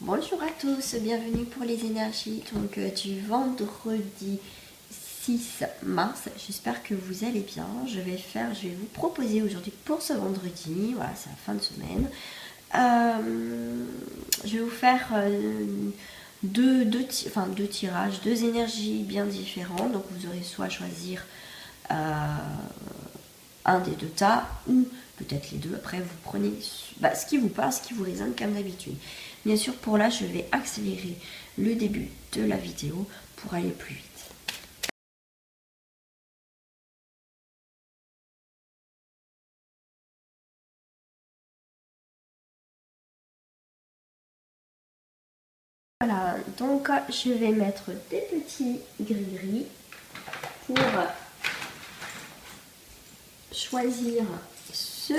Bonjour à tous, bienvenue pour les énergies du vendredi 6 mars. J'espère que vous allez bien. Je vais vous proposer aujourd'hui pour ce vendredi, voilà, c'est la fin de semaine. Je vais vous faire deux tirages, deux énergies bien différentes. Donc vous aurez soit à choisir un des deux tas ou peut-être les deux. Après vous prenez ce qui vous passe, ce qui vous résonne comme d'habitude. Bien sûr, pour là, je vais accélérer le début de la vidéo pour aller plus vite. Voilà, donc je vais mettre des petits gris-gris pour choisir ce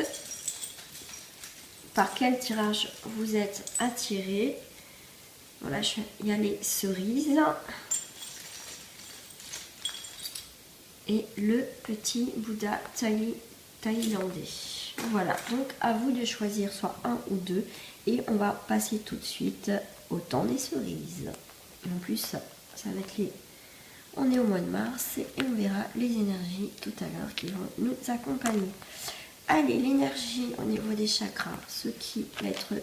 par quel tirage vous êtes attiré. Voilà, il y a les cerises et le petit Bouddha thaïlandais. Voilà, donc à vous de choisir soit un ou deux et on va passer tout de suite au temps des cerises. Et en plus, ça va être on est au mois de mars et on verra les énergies tout à l'heure qui vont nous accompagner. Allez, l'énergie au niveau des chakras, ce qui va être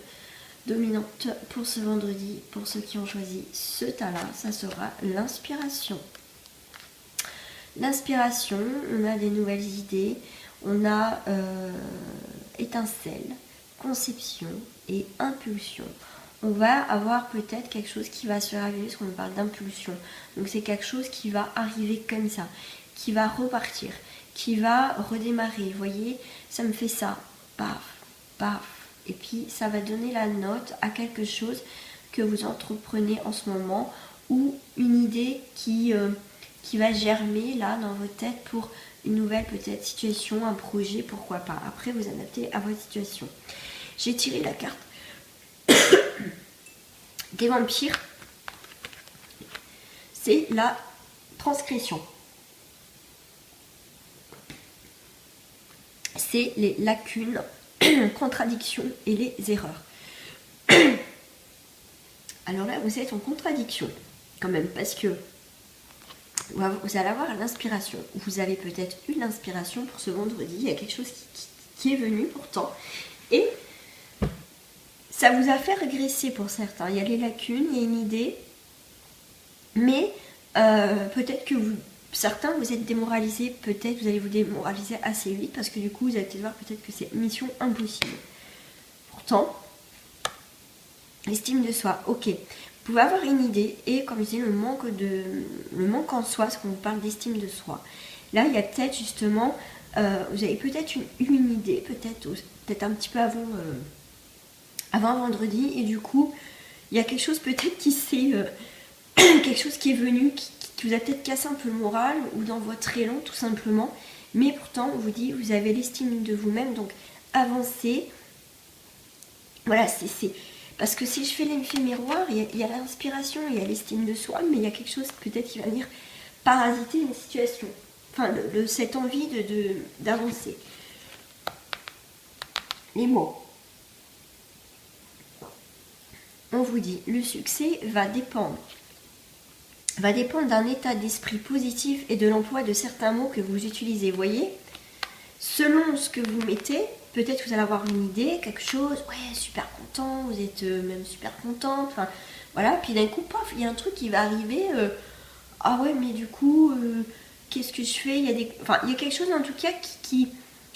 dominante pour ce vendredi, pour ceux qui ont choisi ce tas-là, ça sera l'inspiration. L'inspiration, on a des nouvelles idées, on a étincelle, conception et impulsion. On va avoir peut-être quelque chose qui va se réaliser, parce qu'on parle d'impulsion. Donc c'est quelque chose qui va arriver comme ça, qui va repartir, qui va redémarrer. Vous voyez, ça me fait ça, paf, paf. Et puis ça va donner la note à quelque chose que vous entreprenez en ce moment ou une idée qui va germer là dans votre tête pour une nouvelle peut-être situation, un projet, pourquoi pas. Après vous adaptez à votre situation. J'ai tiré la carte des vampires. C'est la transgression. C'est les lacunes, contradictions et les erreurs. Alors là, vous êtes en contradiction quand même parce que vous allez avoir l'inspiration. Vous avez peut-être eu l'inspiration pour ce vendredi. Il y a quelque chose qui est venu pourtant. Et ça vous a fait régresser pour certains. Il y a les lacunes, il y a une idée. Mais peut-être que certains vous êtes démoralisés. Peut-être vous allez vous démoraliser assez vite. Parce que du coup, vous allez voir peut-être que c'est mission impossible. Pourtant, estime de soi, ok. Vous pouvez avoir une idée et comme je dis, le manque en soi, parce qu'on vous parle d'estime de soi. Là, il y a peut-être justement, vous avez peut-être une idée, peut-être un petit peu avant vendredi, et du coup, il y a quelque chose peut-être qui s'est, quelque chose qui est venu, qui vous a peut-être cassé un peu le moral ou dans votre élan tout simplement. Mais pourtant, on vous dit, vous avez l'estime de vous-même, donc avancez. Voilà, c'est parce que si je fais l'effet miroir, il y a l'inspiration, il y a l'estime de soi, mais il y a quelque chose peut-être qui va venir parasiter une situation. Enfin, cette envie d'avancer. Les mots. On vous dit, le succès va dépendre d'un état d'esprit positif et de l'emploi de certains mots que vous utilisez. Vous voyez, selon ce que vous mettez, peut-être que vous allez avoir une idée, quelque chose, ouais, super content, vous êtes même super contente, enfin, voilà, puis d'un coup, paf, il y a un truc qui va arriver, ah ouais, mais du coup, qu'est-ce que je fais, il y a quelque chose en tout cas qui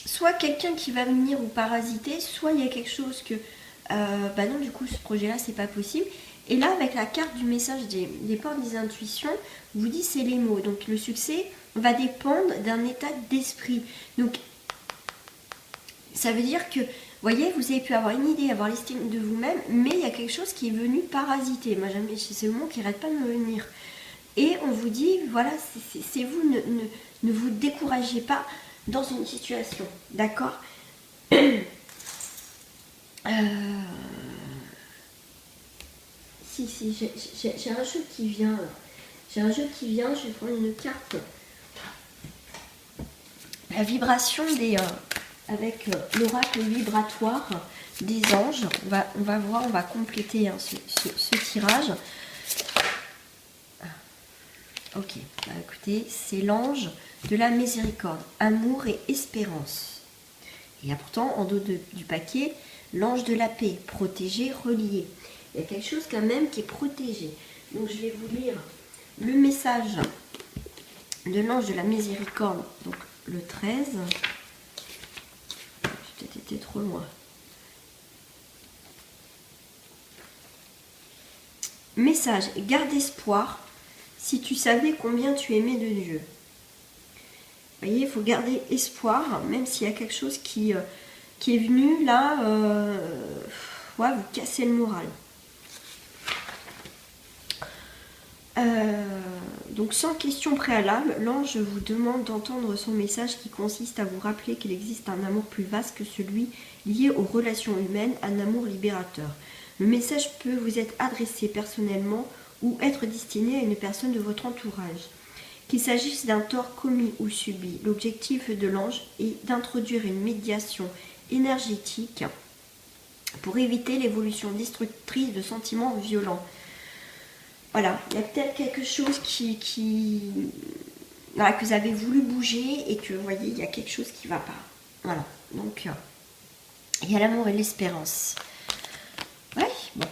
soit quelqu'un qui va venir vous parasiter, soit il y a quelque chose que, bah non, du coup, ce projet-là, c'est pas possible. Et là, avec la carte du message des portes des intuitions, vous dit c'est les mots. Donc le succès va dépendre d'un état d'esprit. Donc ça veut dire que, vous voyez, vous avez pu avoir une idée, avoir l'estime de vous-même, mais il y a quelque chose qui est venu parasiter. Moi, jamais, c'est le mot qui n'arrête pas de me venir. Et on vous dit, voilà, c'est vous, ne vous découragez pas dans une situation. D'accord ? Si, j'ai un jeu qui vient. Je vais prendre une carte. La vibration avec l'oracle vibratoire des anges. On va voir, on va compléter hein, ce tirage. Ok, bah, écoutez, c'est l'ange de la miséricorde, amour et espérance. Il y a pourtant en dos du paquet l'ange de la paix, protégé, relié. Il y a quelque chose quand même qui est protégé. Donc je vais vous lire le message de l'ange de la miséricorde, donc le 13. J'ai peut-être été trop loin. Message, garde espoir si tu savais combien tu aimais de Dieu. Vous voyez, il faut garder espoir, même s'il y a quelque chose qui est venu là, ouais, vous casser le moral. Donc sans question préalable, l'ange vous demande d'entendre son message qui consiste à vous rappeler qu'il existe un amour plus vaste que celui lié aux relations humaines, un amour libérateur. Le message peut vous être adressé personnellement ou être destiné à une personne de votre entourage. Qu'il s'agisse d'un tort commis ou subi, l'objectif de l'ange est d'introduire une médiation énergétique pour éviter l'évolution destructrice de sentiments violents. Voilà, il y a peut-être quelque chose voilà, que vous avez voulu bouger et que vous voyez, il y a quelque chose qui ne va pas. Voilà, donc il y a l'amour et l'espérance. Ouais, bon.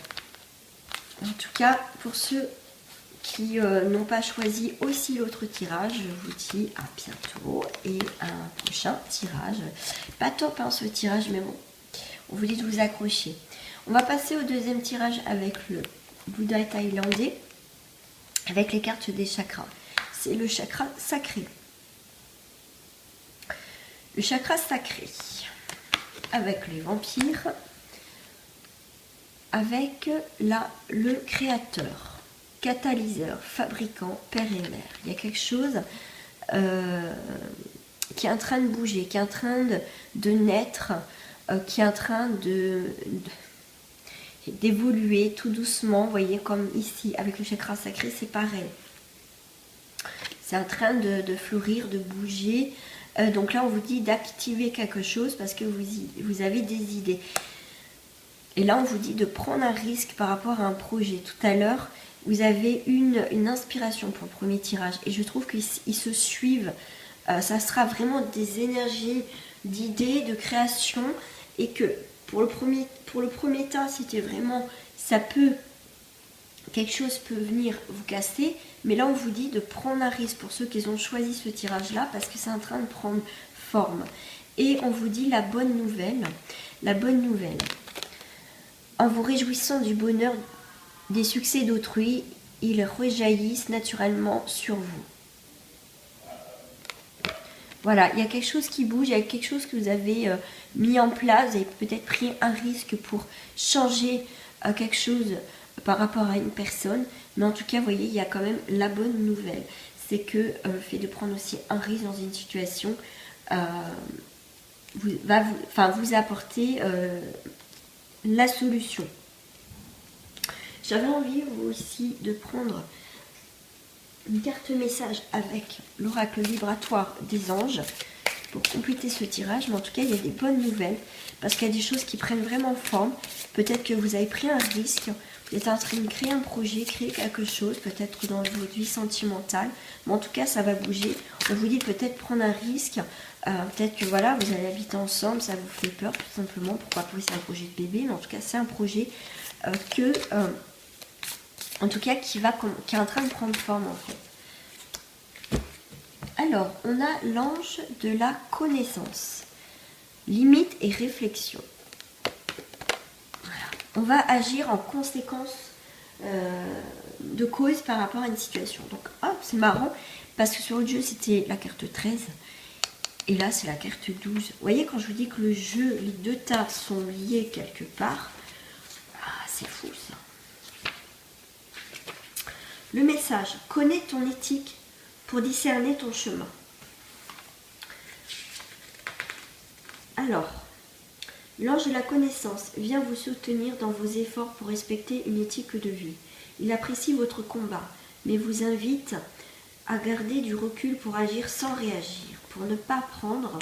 En tout cas, pour ceux qui n'ont pas choisi aussi l'autre tirage, je vous dis à bientôt et à un prochain tirage. Pas top hein, ce tirage, mais bon, on vous dit de vous accrocher. On va passer au deuxième tirage avec le Bouddha thaïlandais, avec les cartes des chakras. C'est le chakra sacré. Le chakra sacré, avec les vampires, avec le créateur, catalyseur, fabricant, père et mère. Il y a quelque chose qui est en train de bouger, qui est en train de naître, qui est en train d'évoluer tout doucement. Vous voyez, comme ici, avec le chakra sacré, c'est pareil. C'est en train de fleurir, de bouger. Donc là, on vous dit d'activer quelque chose parce que vous avez des idées. Et là, on vous dit de prendre un risque par rapport à un projet. Tout à l'heure, vous avez une inspiration pour le premier tirage. Et je trouve qu'ils se suivent. Ça sera vraiment des énergies d'idées, de création. Et que pour le premier temps, c'était vraiment... quelque chose peut venir vous casser. Mais là, on vous dit de prendre un risque pour ceux qui ont choisi ce tirage-là. Parce que c'est en train de prendre forme. Et on vous dit la bonne nouvelle. La bonne nouvelle. En vous réjouissant du bonheur des succès d'autrui, ils rejaillissent naturellement sur vous. Voilà, il y a quelque chose qui bouge, il y a quelque chose que vous avez mis en place, vous avez peut-être pris un risque pour changer quelque chose par rapport à une personne. Mais en tout cas, vous voyez, il y a quand même la bonne nouvelle. C'est que le fait de prendre aussi un risque dans une situation va vous apporter... la solution. J'avais envie vous aussi de prendre une carte message avec l'oracle vibratoire des anges pour compléter ce tirage, mais en tout cas il y a des bonnes nouvelles parce qu'il y a des choses qui prennent vraiment forme. Peut-être que vous avez pris un risque, vous êtes en train de créer un projet, créer quelque chose, peut-être dans votre vie sentimentale, mais en tout cas ça va bouger. On vous dit peut-être prendre un risque. Peut-être que voilà, vous allez habiter ensemble, ça vous fait peur tout simplement. Pourquoi pas, c'est un projet de bébé, mais en tout cas c'est un projet en tout cas qui est en train de prendre forme en fait. Alors, on a l'ange de la connaissance, limite et réflexion. Voilà. On va agir en conséquence de cause par rapport à une situation. Donc, hop, c'est marrant parce que sur le jeu c'était la carte 13. Et là, c'est la carte 12. Vous voyez, quand je vous dis que le jeu, les deux tasses sont liées quelque part, c'est fou ça. Le message, connais ton éthique pour discerner ton chemin. Alors, l'ange de la connaissance vient vous soutenir dans vos efforts pour respecter une éthique de vie. Il apprécie votre combat, mais vous invite à garder du recul pour agir sans réagir, pour ne pas prendre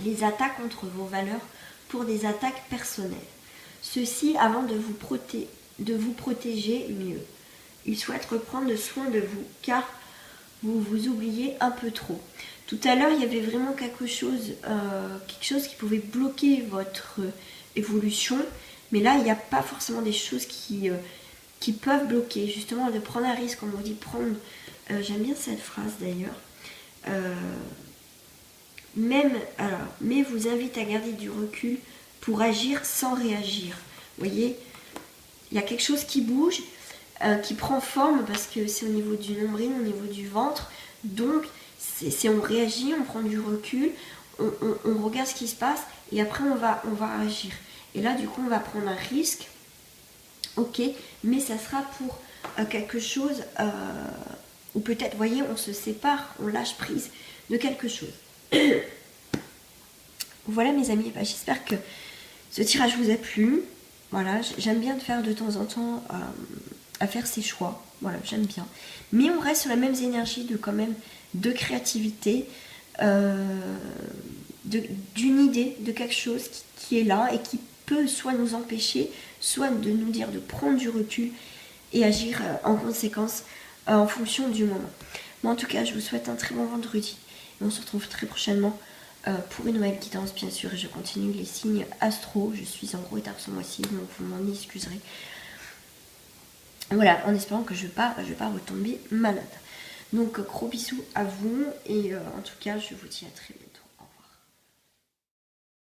les attaques contre vos valeurs pour des attaques personnelles. Ceci avant de vous protéger mieux. Il souhaite reprendre soin de vous car vous vous oubliez un peu trop. Tout à l'heure, il y avait vraiment quelque chose qui pouvait bloquer votre évolution. Mais là, il n'y a pas forcément des choses qui peuvent bloquer. Justement, de prendre un risque, on vous dit prendre... J'aime bien cette phrase d'ailleurs. Mais vous invite à garder du recul pour agir sans réagir. Vous voyez, il y a quelque chose qui bouge, qui prend forme parce que c'est au niveau du nombril, au niveau du ventre. Donc, on réagit, on prend du recul, on regarde ce qui se passe et après on va agir. Et là, du coup, on va prendre un risque. Ok, mais ça sera pour quelque chose où peut-être, vous voyez, on se sépare, on lâche prise de quelque chose. Voilà mes amis, j'espère que ce tirage vous a plu. Voilà, j'aime bien de faire de temps en temps à faire ses choix. Voilà, j'aime bien. Mais on reste sur la même énergie de créativité, d'une idée, de quelque chose qui est là et qui peut soit nous empêcher, soit de nous dire de prendre du recul et agir en conséquence en fonction du moment. Mais en tout cas, je vous souhaite un très bon vendredi. Et on se retrouve très prochainement pour une nouvelle guidance, bien sûr. Et je continue les signes astro. Je suis en gros étape ce mois-ci, donc vous m'en excuserez. Voilà, en espérant que je ne vais pas retomber malade. Donc, gros bisous à vous. Et en tout cas, je vous dis à très bientôt.